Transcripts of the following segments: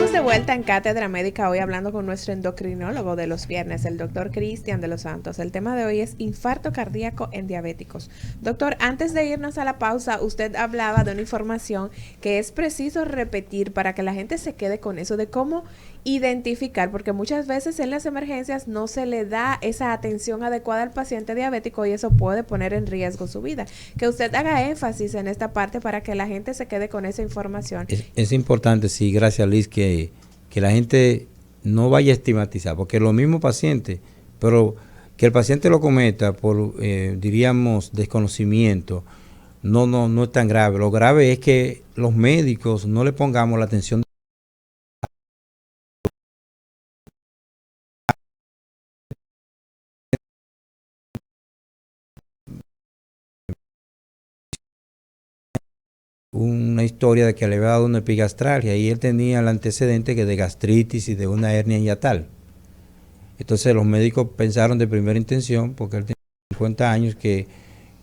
Estamos de vuelta en Cátedra Médica hoy hablando con nuestro endocrinólogo de los viernes, el doctor Cristian de los Santos. El tema de hoy es infarto cardíaco en diabéticos. Doctor, antes de irnos a la pausa, usted hablaba de una información que es preciso repetir para que la gente se quede con eso, de cómo identificar, porque muchas veces en las emergencias no se le da esa atención adecuada al paciente diabético y eso puede poner en riesgo su vida. Que usted haga énfasis en esta parte para que la gente se quede con esa información. Es importante, sí, gracias Liz, que la gente no vaya a estigmatizar, porque los mismos pacientes, pero que el paciente lo cometa por, diríamos, desconocimiento, no es tan grave. Lo grave es que los médicos no le pongamos la atención. Una historia de que le había dado una epigastralgia y él tenía el antecedente que de gastritis y de una hernia hiatal. Entonces los médicos pensaron de primera intención, porque él tenía 50 años, que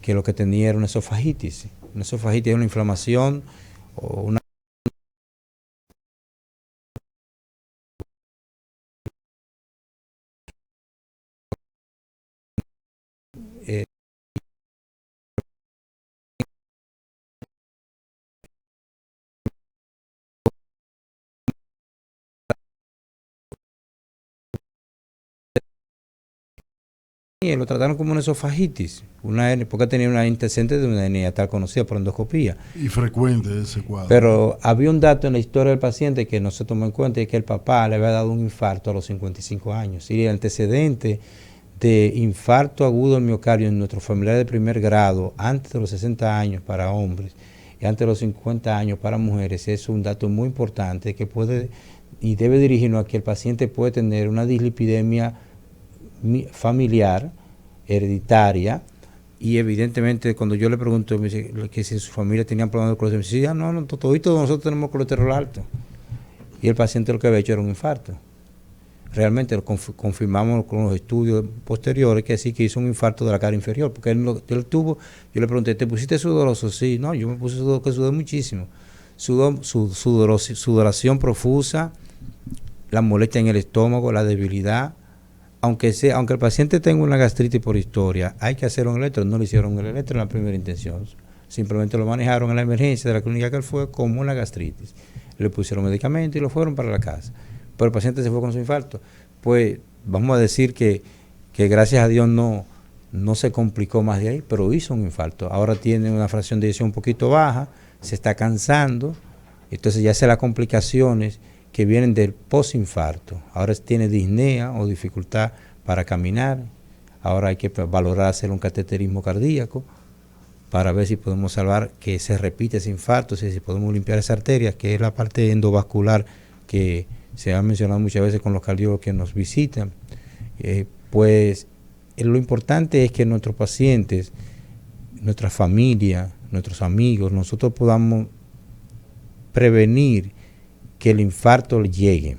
lo que tenía era una esofagitis. Una esofagitis es una inflamación o una... Eh, y lo trataron como una esofagitis, porque tenía una antecedente de una hernia hiatal conocida por endoscopía. Y frecuente ese cuadro. Pero había un dato en la historia del paciente que no se tomó en cuenta, y es que el papá le había dado un infarto a los 55 años. Y el antecedente de infarto agudo del miocardio en nuestros familiares de primer grado antes de los 60 años para hombres y antes de los 50 años para mujeres es un dato muy importante que puede y debe dirigirnos a que el paciente puede tener una dislipidemia familiar, hereditaria, y evidentemente cuando yo le pregunto me dice que si su familia tenía problemas de colesterol, me dice, no, todos nosotros tenemos colesterol alto. Y el paciente lo que había hecho era un infarto. Realmente lo confirmamos con los estudios posteriores que sí que hizo un infarto de la cara inferior, porque él tuvo, yo le pregunté, ¿te pusiste sudoroso? Sí, no, yo me puse sudoroso, que sudé muchísimo. Sudoración profusa, la molestia en el estómago, la debilidad. Aunque el paciente tenga una gastritis por historia, hay que hacer un electro. No le hicieron el electro en la primera intención. Simplemente lo manejaron en la emergencia de la clínica que él fue como una gastritis. Le pusieron medicamentos y lo fueron para la casa. Pero el paciente se fue con su infarto. Pues vamos a decir que gracias a Dios no se complicó más de ahí, pero hizo un infarto. Ahora tiene una fracción de eyección un poquito baja, se está cansando, entonces ya hace las complicaciones que vienen del posinfarto. Ahora tiene disnea o dificultad para caminar. Ahora hay que valorar hacer un cateterismo cardíaco para ver si podemos salvar que se repite ese infarto, si podemos limpiar esa arteria, que es la parte endovascular que se ha mencionado muchas veces con los cardiólogos que nos visitan. Lo importante es que nuestros pacientes, nuestra familia, nuestros amigos, nosotros podamos prevenir que el infarto llegue.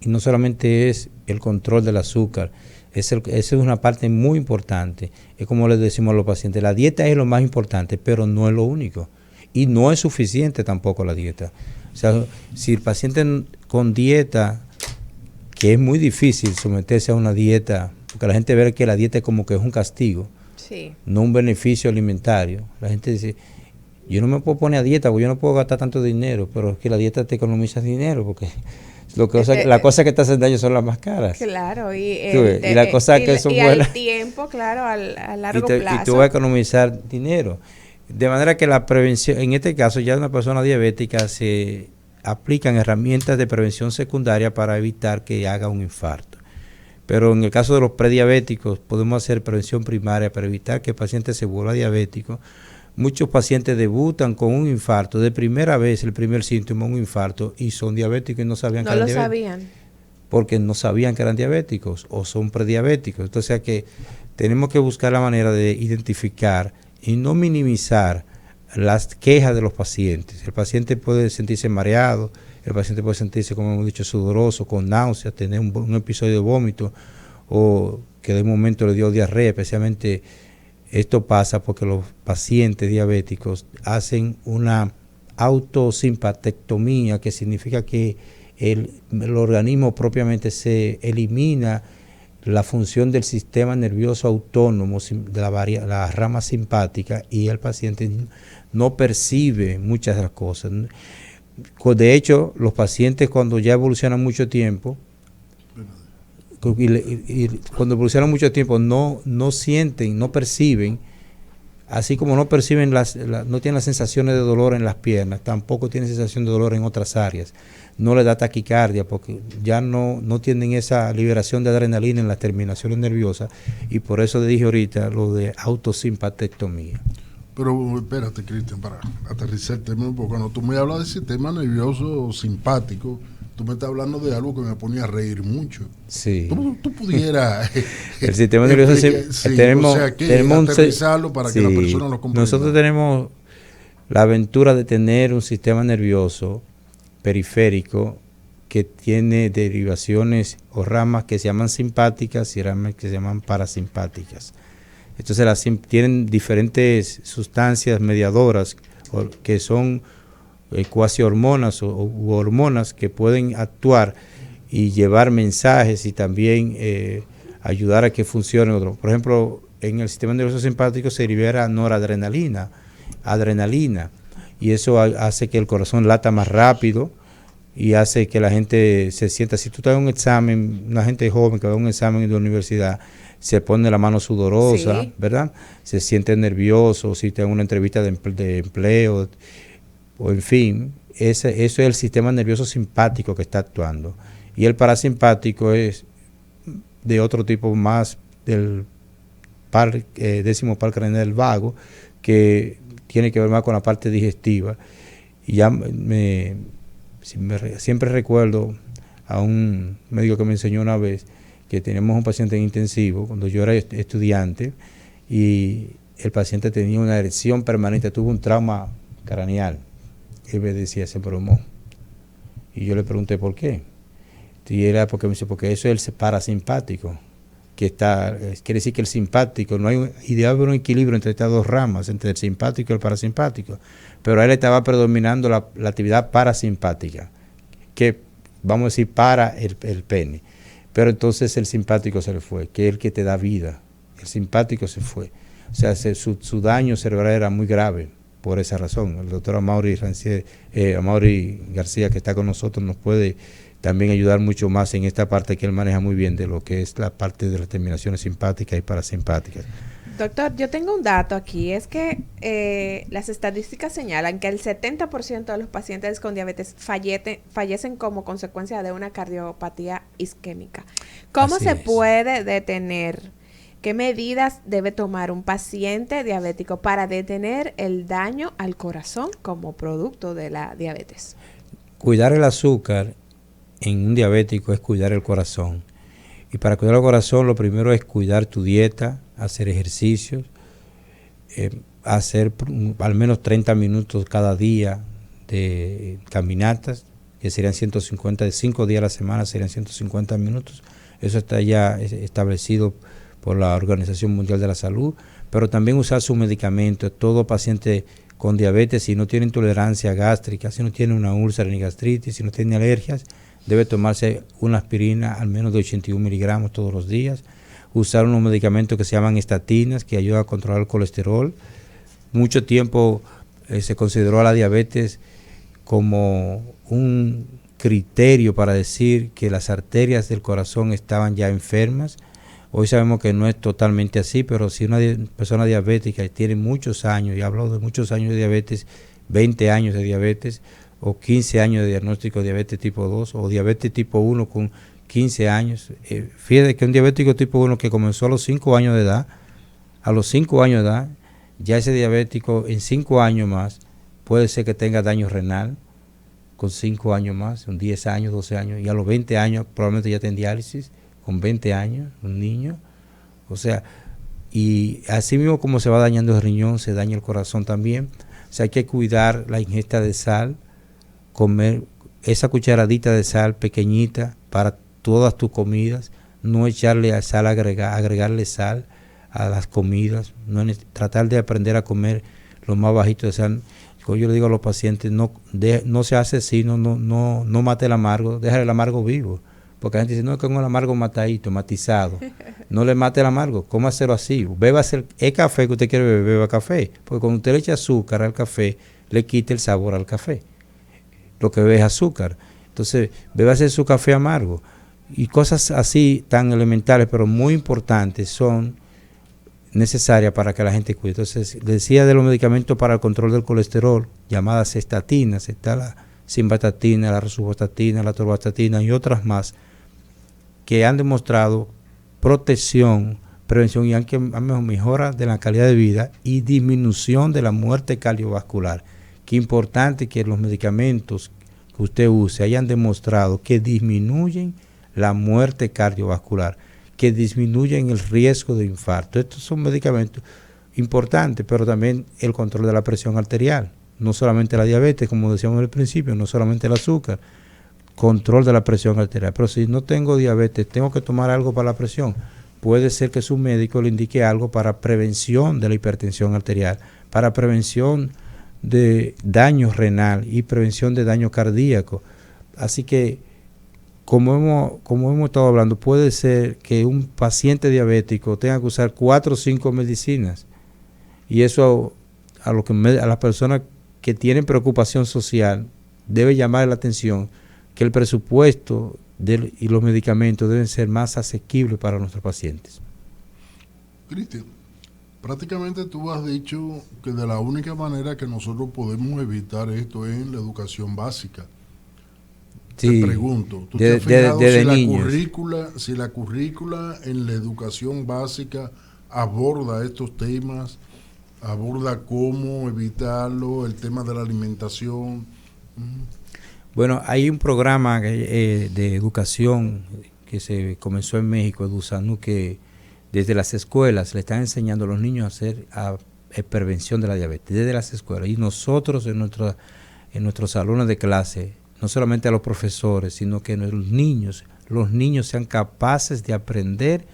Y no solamente es el control del azúcar, esa es una parte muy importante. Es como les decimos a los pacientes, la dieta es lo más importante, pero no es lo único. Y no es suficiente tampoco la dieta. O sea, si el paciente con dieta, que es muy difícil someterse a una dieta, porque la gente ve que la dieta es como que es un castigo, sí, no un beneficio alimentario. La gente dice, yo no me puedo poner a dieta porque yo no puedo gastar tanto dinero, pero es que la dieta te economiza dinero porque las cosas que te hacen daño son las más caras. Claro, y las cosas que son buenas. Al tiempo, claro, a largo plazo. Y tú vas a economizar dinero. De manera que la prevención, en este caso ya una persona diabética se aplican herramientas de prevención secundaria para evitar que haga un infarto. Pero en el caso de los prediabéticos podemos hacer prevención primaria para evitar que el paciente se vuelva diabético. Muchos pacientes debutan con un infarto, de primera vez el primer síntoma, un infarto, y son diabéticos y no sabían que eran diabéticos. No lo sabían. Porque no sabían que eran diabéticos o son prediabéticos. Entonces, que tenemos que buscar la manera de identificar y no minimizar las quejas de los pacientes. El paciente puede sentirse mareado, el paciente puede sentirse, como hemos dicho, sudoroso, con náuseas, tener un episodio de vómito o que de un momento le dio diarrea, especialmente. Esto pasa porque los pacientes diabéticos hacen una autosimpatectomía, que significa que el organismo propiamente se elimina la función del sistema nervioso autónomo, de la rama simpática, y el paciente no percibe muchas de las cosas. De hecho, los pacientes cuando ya evolucionan mucho tiempo, cuando evolucionan mucho tiempo no sienten, no perciben, así como no perciben no tienen las sensaciones de dolor en las piernas, tampoco tienen sensación de dolor en otras áreas. No le da taquicardia porque ya no tienen esa liberación de adrenalina en las terminaciones nerviosas, y por eso le dije ahorita lo de autosimpatectomía. Pero espérate, Cristian, para aterrizar el tema un poco. Cuando tú me hablas del sistema nervioso simpático, tú me estás hablando de algo que me ponía a reír mucho. Sí. Tú pudieras... el sistema nervioso tenemos aterrizarlo para que la persona lo comprenda. Nosotros tenemos la aventura de tener un sistema nervioso periférico que tiene derivaciones o ramas que se llaman simpáticas y ramas que se llaman parasimpáticas. Entonces tienen diferentes sustancias mediadoras que son cuasi hormonas u hormonas que pueden actuar y llevar mensajes y también ayudar a que funcione otro. Por ejemplo, en el sistema nervioso simpático se libera noradrenalina, adrenalina, y eso hace que el corazón lata más rápido y hace que la gente se sienta. Si tú estás en un examen, una gente joven que va a un examen de universidad, se pone la mano sudorosa, sí, ¿verdad? Se siente nervioso, si está en una entrevista de empleo, o en fin, eso es el sistema nervioso simpático que está actuando. Y el parasimpático es de otro tipo, más del décimo par craneal vago, que tiene que ver más con la parte digestiva. Y ya siempre recuerdo a un médico que me enseñó una vez que teníamos un paciente en intensivo cuando yo era estudiante, y el paciente tenía una erección permanente, tuvo un trauma craneal. Él me decía, se bromó. Y yo le pregunté por qué. Y era porque me dice, porque eso es el parasimpático, quiere decir que el simpático, no hay idea de un equilibrio entre estas dos ramas, entre el simpático y el parasimpático, pero a él estaba predominando la actividad parasimpática, que vamos a decir para el pene. Pero entonces el simpático se le fue, que es el que te da vida. El simpático se fue. O sea, su daño cerebral era muy grave por esa razón. El doctor Amaury García, que está con nosotros, nos puede también ayudar mucho más en esta parte que él maneja muy bien, de lo que es la parte de las terminaciones simpáticas y parasimpáticas. Doctor, yo tengo un dato aquí, es que las estadísticas señalan que el 70% de los pacientes con diabetes fallecen como consecuencia de una cardiopatía isquémica. ¿Cómo se puede detener? ¿Qué medidas debe tomar un paciente diabético para detener el daño al corazón como producto de la diabetes? Cuidar el azúcar en un diabético es cuidar el corazón. Y para cuidar el corazón, lo primero es cuidar tu dieta, hacer ejercicios, hacer al menos 30 minutos cada día de caminatas, que serían 150, de 5 días a la semana serían 150 minutos. Eso está ya establecido por la Organización Mundial de la Salud, pero también usar sus medicamentos. Todo paciente con diabetes, si no tiene intolerancia gástrica, si no tiene una úlcera ni gastritis, si no tiene alergias, debe tomarse una aspirina al menos de 81 miligramos todos los días. Usar unos medicamentos que se llaman estatinas, que ayudan a controlar el colesterol. Mucho tiempo se consideró a la diabetes como un criterio para decir que las arterias del corazón estaban ya enfermas. Hoy sabemos que no es totalmente así, pero si una persona diabética tiene muchos años, y hablo de muchos años de diabetes, 20 años de diabetes, o 15 años de diagnóstico de diabetes tipo 2, o diabetes tipo 1 con 15 años. Fíjate que un diabético tipo 1 que comenzó a los 5 años de edad, ya ese diabético en 5 años más puede ser que tenga daño renal, con 5 años más, con 10 años, 12 años, y a los 20 años probablemente ya esté en diálisis, con 20 años, un niño. O sea, y así mismo como se va dañando el riñón, se daña el corazón también. O sea, hay que cuidar la ingesta de sal, comer esa cucharadita de sal pequeñita para todas tus comidas, no echarle sal, agregarle sal a las comidas, tratar de aprender a comer lo más bajito de sal. diabético, yo le digo a los pacientes, no se hace asesino, no mate el amargo, déjale el amargo vivo. Porque la gente dice, no, que con el amargo matadito, matizado. No le mate el amargo, cómaselo así. Bébase el café que usted quiere beber, beba café. Porque cuando usted le echa azúcar al café, le quita el sabor al café. Lo que bebe es azúcar. Entonces, bébase su café amargo. Y cosas así tan elementales, pero muy importantes, son necesarias para que la gente cuide. Entonces, decía de los medicamentos para el control del colesterol, llamadas estatinas, está la simvastatina, la rosuvastatina, la atorvastatina y otras más, que han demostrado protección, prevención y han mejora de la calidad de vida y disminución de la muerte cardiovascular. Qué importante que los medicamentos que usted use hayan demostrado que disminuyen la muerte cardiovascular, que disminuyen el riesgo de infarto. Estos son medicamentos importantes, pero también el control de la presión arterial, no solamente la diabetes, como decíamos al principio, no solamente el azúcar, control de la presión arterial. Pero si no tengo diabetes, tengo que tomar algo para la presión. Puede ser que su médico le indique algo para prevención de la hipertensión arterial, para prevención de daño renal y prevención de daño cardíaco. Así que, como hemos estado hablando, puede ser que un paciente diabético tenga que usar 4 o 5 medicinas. Y eso a las personas que tienen preocupación social debe llamar la atención que el presupuesto y los medicamentos deben ser más asequibles para nuestros pacientes. Cristian, prácticamente tú has dicho que de la única manera que nosotros podemos evitar esto es en la educación básica. Sí, te pregunto, ¿tú te has fijado si la currícula en la educación básica aborda estos temas, aborda cómo evitarlo, el tema de la alimentación? Bueno, hay un programa de educación que se comenzó en México, EduSanú, que desde las escuelas le están enseñando a los niños a hacer prevención de la diabetes, desde las escuelas. Y nosotros en nuestros salones de clase, no solamente a los profesores, sino que los niños sean capaces de aprender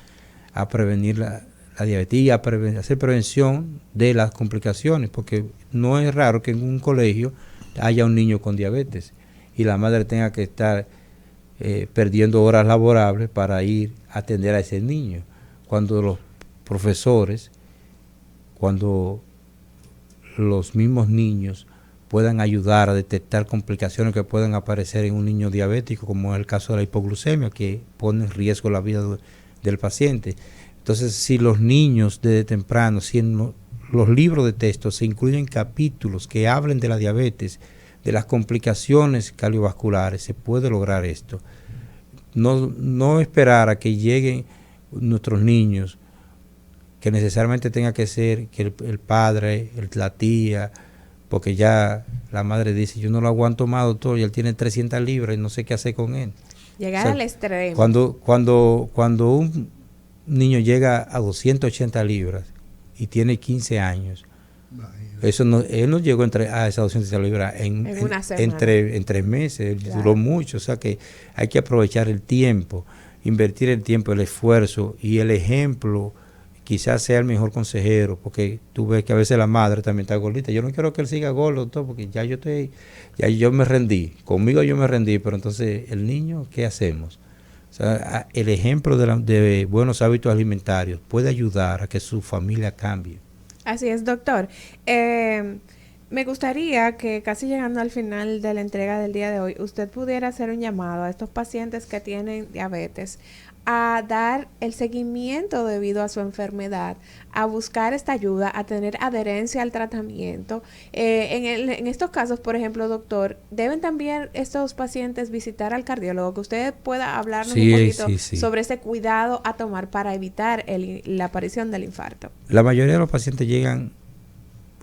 a prevenir la diabetes y hacer prevención de las complicaciones, porque no es raro que en un colegio haya un niño con diabetes y la madre tenga que estar perdiendo horas laborables para ir a atender a ese niño, cuando los profesores, cuando los mismos niños puedan ayudar a detectar complicaciones que puedan aparecer en un niño diabético, como es el caso de la hipoglucemia, que pone en riesgo la vida del paciente. Entonces, si los niños desde temprano, si en los libros de texto se incluyen capítulos que hablen de la diabetes, de las complicaciones cardiovasculares, se puede lograr esto. No esperar a que lleguen nuestros niños, que necesariamente tenga que ser que el padre, la tía, porque ya la madre dice, yo no lo aguanto más, doctor, y él tiene 300 libras y no sé qué hacer con él. Llegar al extremo. Cuando un niño llega a 280 libras y tiene 15 años, él no llegó a esas 280 libras en 3 meses, claro. Duró mucho, o sea que hay que aprovechar el tiempo, invertir el tiempo, el esfuerzo y el ejemplo. Quizás sea el mejor consejero, porque tú ves que a veces la madre también está gordita. Yo no quiero que él siga gordo, doctor, porque ya yo me rendí. Conmigo yo me rendí, pero entonces el niño, ¿qué hacemos? O sea, el ejemplo de buenos hábitos alimentarios puede ayudar a que su familia cambie. Así es, doctor. Me gustaría que casi llegando al final de la entrega del día de hoy, usted pudiera hacer un llamado a estos pacientes que tienen diabetes a dar el seguimiento debido a su enfermedad, a buscar esta ayuda, a tener adherencia al tratamiento. En estos casos, por ejemplo, doctor, ¿deben también estos pacientes visitar al cardiólogo? Que usted pueda hablarnos un poquito sobre ese cuidado a tomar para evitar la aparición del infarto. La mayoría de los pacientes llegan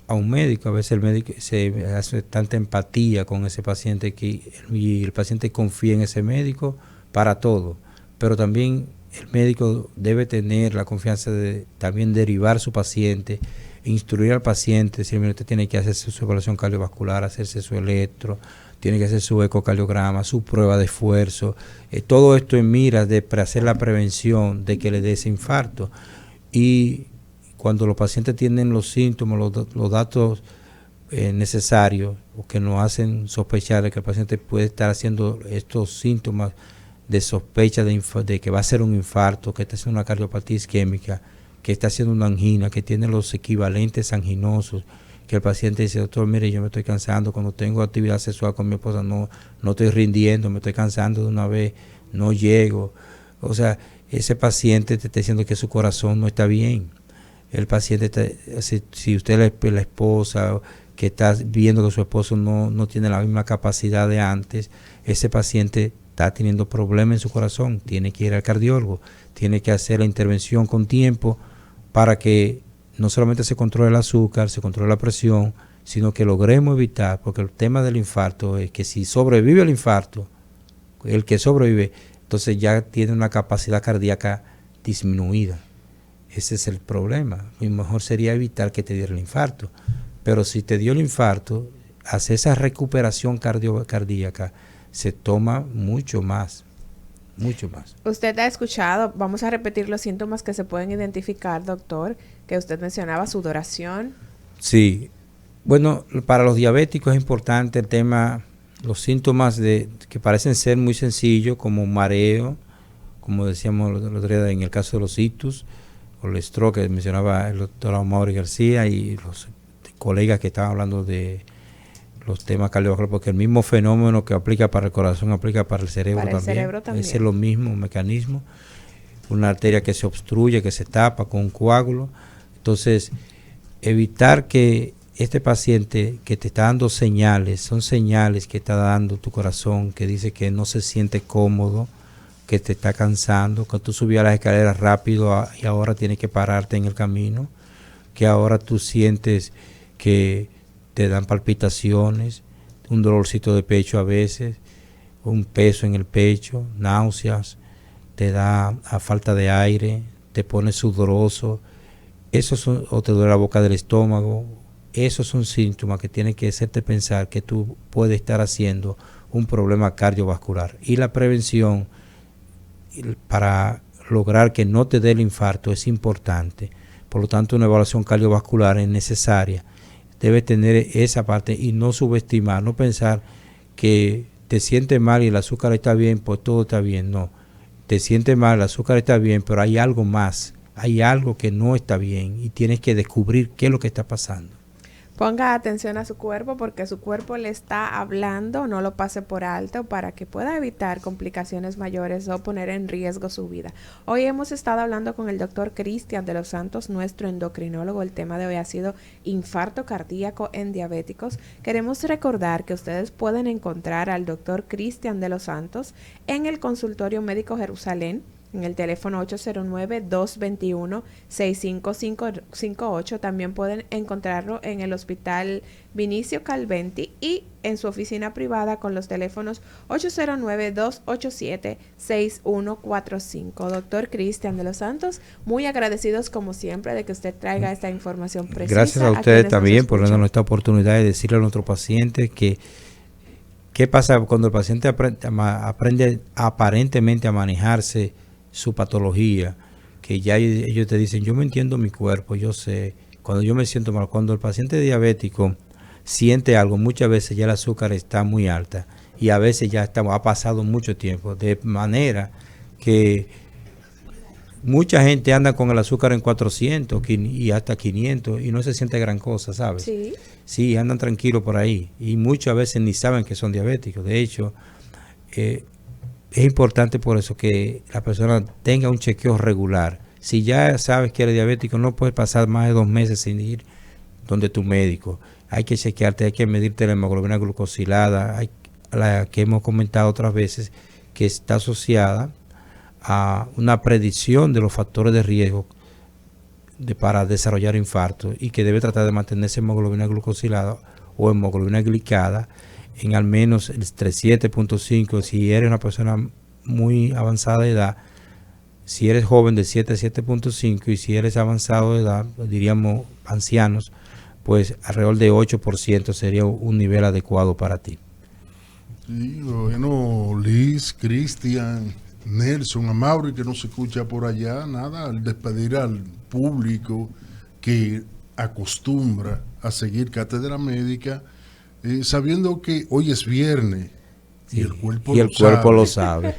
a un médico, a veces el médico se hace tanta empatía con ese paciente y el paciente confía en ese médico para todo. Pero también el médico debe tener la confianza de también derivar su paciente, instruir al paciente, si usted tiene que hacerse su evaluación cardiovascular, hacerse su electro, tiene que hacer su ecocardiograma, su prueba de esfuerzo, todo esto en miras para hacer la prevención de que le dé ese infarto. Y cuando los pacientes tienen los síntomas, los datos necesarios o que nos hacen sospechar de que el paciente puede estar haciendo estos síntomas de sospecha de que va a ser un infarto, que está haciendo una cardiopatía isquémica, que está haciendo una angina, que tiene los equivalentes anginosos, que el paciente dice, doctor, mire, yo me estoy cansando, cuando tengo actividad sexual con mi esposa no estoy rindiendo, me estoy cansando de una vez, no llego. O sea, ese paciente te está diciendo que su corazón no está bien. El paciente, si usted es la esposa, que está viendo que su esposo no tiene la misma capacidad de antes, ese paciente está teniendo problemas en su corazón, tiene que ir al cardiólogo, tiene que hacer la intervención con tiempo para que no solamente se controle el azúcar, se controle la presión, sino que logremos evitar, porque el tema del infarto es que si sobrevive el infarto, el que sobrevive, entonces ya tiene una capacidad cardíaca disminuida. Ese es el problema. Lo mejor sería evitar que te diera el infarto. Pero si te dio el infarto, hacer esa recuperación cardíaca se toma mucho más. Usted ha escuchado, vamos a repetir los síntomas que se pueden identificar, doctor, que usted mencionaba, sudoración. Sí. Bueno, para los diabéticos es importante el tema, los síntomas que parecen ser muy sencillos, como mareo, como decíamos el otro día en el caso de los ictus, o el stroke que mencionaba el doctor Amaury García y los colegas que estaban hablando de los temas cardiovasculares, porque el mismo fenómeno que aplica para el corazón aplica para el cerebro también. Ese es lo mismo mecanismo. Una arteria que se obstruye, que se tapa con un coágulo. Entonces, evitar que este paciente que te está dando señales, son señales que está dando tu corazón, que dice que no se siente cómodo, que te está cansando, que tú subías las escaleras rápido y ahora tienes que pararte en el camino, que ahora tú sientes que te dan palpitaciones, un dolorcito de pecho a veces, un peso en el pecho, náuseas, te da a falta de aire, te pones sudoroso, o te duele la boca del estómago. Esos son síntomas que tienen que hacerte pensar que tú puedes estar haciendo un problema cardiovascular. Y la prevención para lograr que no te dé el infarto es importante. Por lo tanto, una evaluación cardiovascular es necesaria. Debes tener esa parte y no subestimar, no pensar que te sientes mal y el azúcar está bien, pues todo está bien. No, te sientes mal, el azúcar está bien, pero hay algo más, hay algo que no está bien y tienes que descubrir qué es lo que está pasando. Ponga atención a su cuerpo porque su cuerpo le está hablando, no lo pase por alto para que pueda evitar complicaciones mayores o poner en riesgo su vida. Hoy hemos estado hablando con el doctor Cristian de los Santos, nuestro endocrinólogo. El tema de hoy ha sido infarto cardíaco en diabéticos. Queremos recordar que ustedes pueden encontrar al doctor Cristian de los Santos en el Consultorio Médico Jerusalén, en el teléfono 809-221-6558. También pueden encontrarlo en el Hospital Vinicio Calventi y en su oficina privada con los teléfonos 809-287-6145. Doctor Cristian de los Santos, muy agradecidos como siempre de que usted traiga esta información precisa. Gracias a ustedes también por darnos esta oportunidad de decirle a nuestros pacientes que qué pasa cuando el paciente aprende aparentemente a manejarse su patología, que ya ellos te dicen, yo me entiendo mi cuerpo, yo sé, cuando yo me siento mal, cuando el paciente diabético siente algo, muchas veces ya el azúcar está muy alta y a veces ya ha pasado mucho tiempo, de manera que mucha gente anda con el azúcar en 400 y hasta 500 y no se siente gran cosa, ¿sabes? Sí. Sí, andan tranquilos por ahí y muchas veces ni saben que son diabéticos. De hecho, es importante por eso que la persona tenga un chequeo regular. Si ya sabes que eres diabético, no puedes pasar más de 2 meses sin ir donde tu médico. Hay que chequearte, hay que medirte la hemoglobina glucosilada, la que hemos comentado otras veces, que está asociada a una predicción de los factores de riesgo para desarrollar infarto y que debe tratar de mantenerse hemoglobina glucosilada o hemoglobina glicada en al menos entre 7.5, si eres una persona muy avanzada de edad, si eres joven de 7 a 7.5 y si eres avanzado de edad, diríamos ancianos, pues alrededor de 8% sería un nivel adecuado para ti. Sí, bueno, Liz, Cristian, Nelson, Amaury, que no se escucha por allá, nada, al despedir al público que acostumbra a seguir cátedra médica, sabiendo que hoy es viernes y el cuerpo, lo sabe.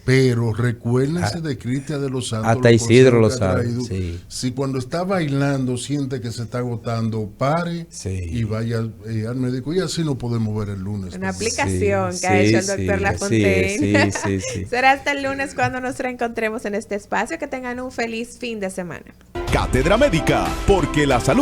Pero recuérdense de Cristian de los Santos. Hasta Isidro lo sabe. Sí. Si cuando está bailando siente que se está agotando, pare y vaya al médico. Y así nos podemos ver el lunes. Una aplicación que ha hecho el doctor Lafontaine. Sí. Será hasta el lunes cuando nos reencontremos en este espacio. Que tengan un feliz fin de semana. Cátedra Médica, porque la salud